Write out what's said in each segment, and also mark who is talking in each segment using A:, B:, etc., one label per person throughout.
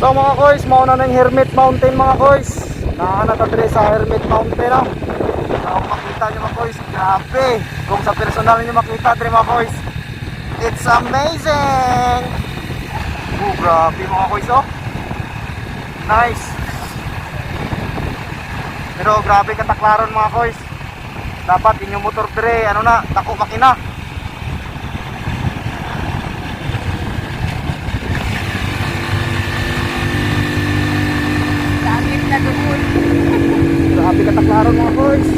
A: So mga koys, mauna na yung Hermit Mountain mga koys. Nakakatadre sa Hermit Mountain no? Kung makita nyo mga koys, grabe. Kung sa personal nyo makita dre mga koys, it's amazing. Grabe mga koys oh. Nice. Pero grabe kataklaron mga koys. Dapat inyong motor dre, ano na, tako makina.
B: Langit na doon.
A: Grabe kataklaron mga boys.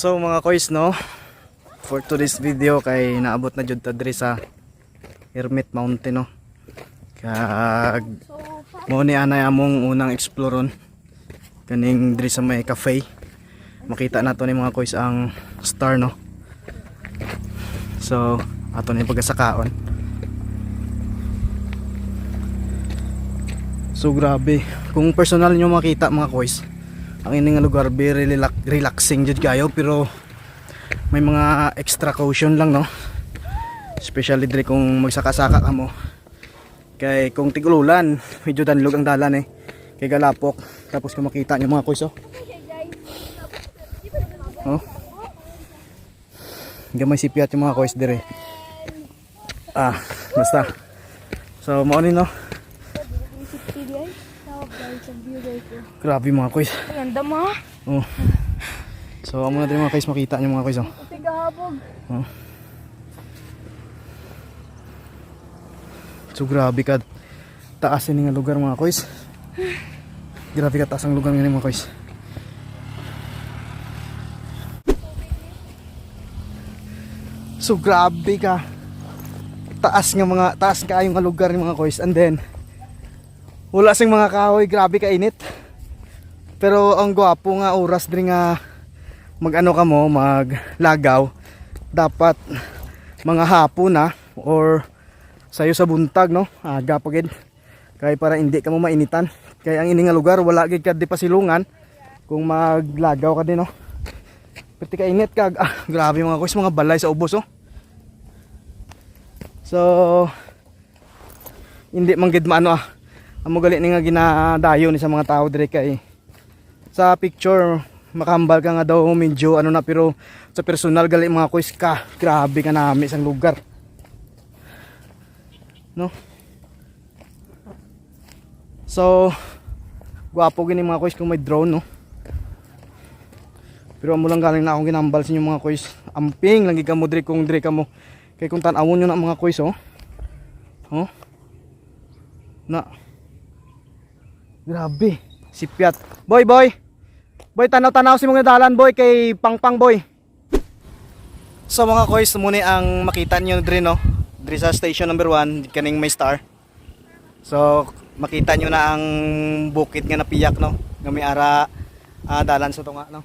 A: So mga koys no, for today's video kay naabot na jud ta diri sa Hermit Mountain no. Kag mo ni anay among unang exploron kaning diri sa may cafe. Makita nato ni mga koys ang star no. So ato ni pagasakaon. So grabe, kung personal nyo makita mga koys, ang ini nga lugar very relaxing jud kayo, pero may mga extra caution lang no, especially diri kung magsaka-saka ka mo, kay kung tigululan medyo danlog ang dalan kay galapok. Tapos kung makita nyo mga kuys oh, gamay sipiat yung mga kuys diri. Basta so mo ni no, grabe mga kuys.
B: Ganda mo.
A: Oh. So amo na din mga guys, makita niyo mga guys oh.
B: Tigahabog.
A: Oh. So grabe ka taas ini nga lugar mga guys. Grabe ka taas ang lugar ngani mga guys. So grabe ka taas kayong nga lugar ni mga guys, and then wala sing mga kahoy, grabe ka init. Pero ang gwapo nga oras diri nga magano ka mo, maglagaw, dapat mga hapon na or sayo sa buntag no, aga pagid, kay para hindi ka mo mainitan. Kay ang ini nga lugar wala gid ka di pasilungan kung maglagaw ka din no. Pati ka init kag grabe mga guys, mga balay sa ubos oh. So hindi man gid maano amo gali ni nga ginadayo ni sa mga tao dire, kay sa picture makambal ka nga daw medyo ano na, pero sa personal gali mga kuys ka, grabe ka nami isang lugar no. So gwapo gini mga kuys kung may drone no, pero amo lang galing na akong ginambal sa inyo mga kuys. Amping lagi ka mo dire kung dire ka mo, kay kung tan-awon nyo na mga kuys oh na grabe sipiat. Boy tanaw-tanaw si mga dalan boy, kay pangpang boy. So mga koys, muna ang makita nyo diri no, diri sa station number 1 kaning may star. So makita nyo na ang bukid nga napiyak no, nga may ara dalan sa tunga no.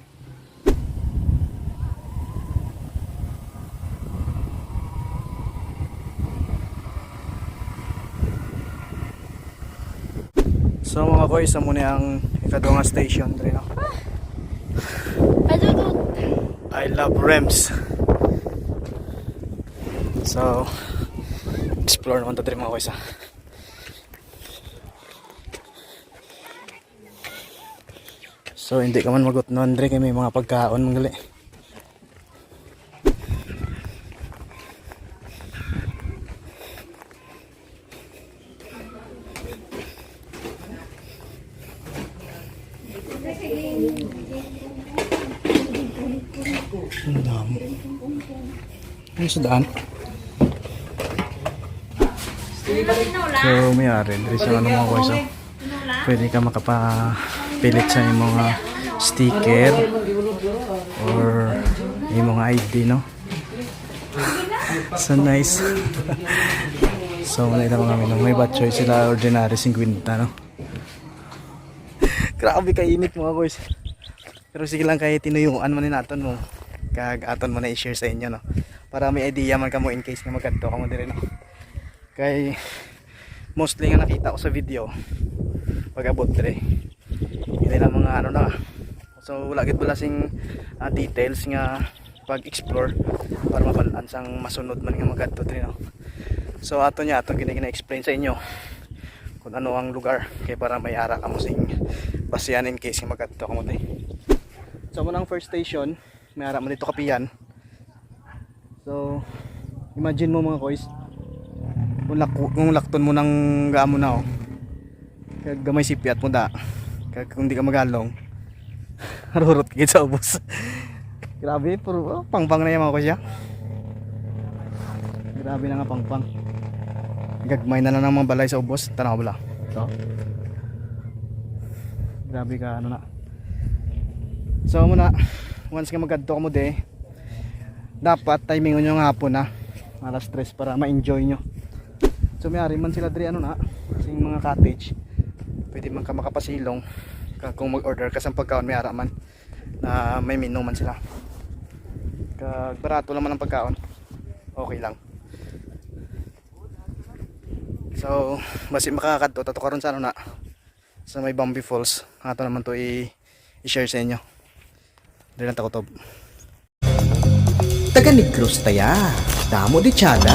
A: So mga koys, muna ang ikadunga station diri no. I love Rems. So explore naman to diri mga koys So hindi ka man magutnon diri kay may mga pagkaon manggali. Ang dami. Ano sa daan? So may ari diri sa ano mga boys pwede ka makapapilit sa mga sticker or Yung mga ID, no? So nice. So wala ito mga minum. May batchoy sila ordinary 50, no? Grabe kainit mga boys. Pero sige lang kahit tinuyuan mo ni naton mo. Kag aton mo na i-share sa inyo, no? Para may idea man kamo in case na magkadto kamo dire, no? Kay mostly nga nakita ko sa video pag abot dire. Hindi na mga ano na. So wala gid balasing details nga pag-explore para mabalaan sang masunod man nga magkadto dire, no? So ato gina-explain sa inyo kung ano ang lugar kay para may ara kamo sing basihan in case nga magkadto kamo dire. So mo nang first station, may ara man dito Kapihan. So imagine mo mga koys, kung lakton mo ng gaamo na, oh. Kag gamay sipiat mo da. Kag kung di ka magalong, harurot kagid sa ubos. Grabe, puro pangpang na yan mga koys, ya. Grabe na nga pangpang. Gagmay na lang ng mga balay sa ubos. Tanaw bala. So, grabe ka ano na. So muna, once nga magkadto ka mo de, dapat timing nyo ng hapon na alas 3 para ma-enjoy nyo. So may ari man sila diri ano na, kasing mga cottage, pwede man ka makapasilong kung mag-order ka sa pagkaon, may ara man na may menu man sila. Kag barato naman ang pagkaon, okay lang. So basi makakadto tato karon sa ano na, sa may Bambi Falls. Ato naman to i-share sa inyo. Dili lang takotob.
B: Taga Negros taya, damo di Tiyaga.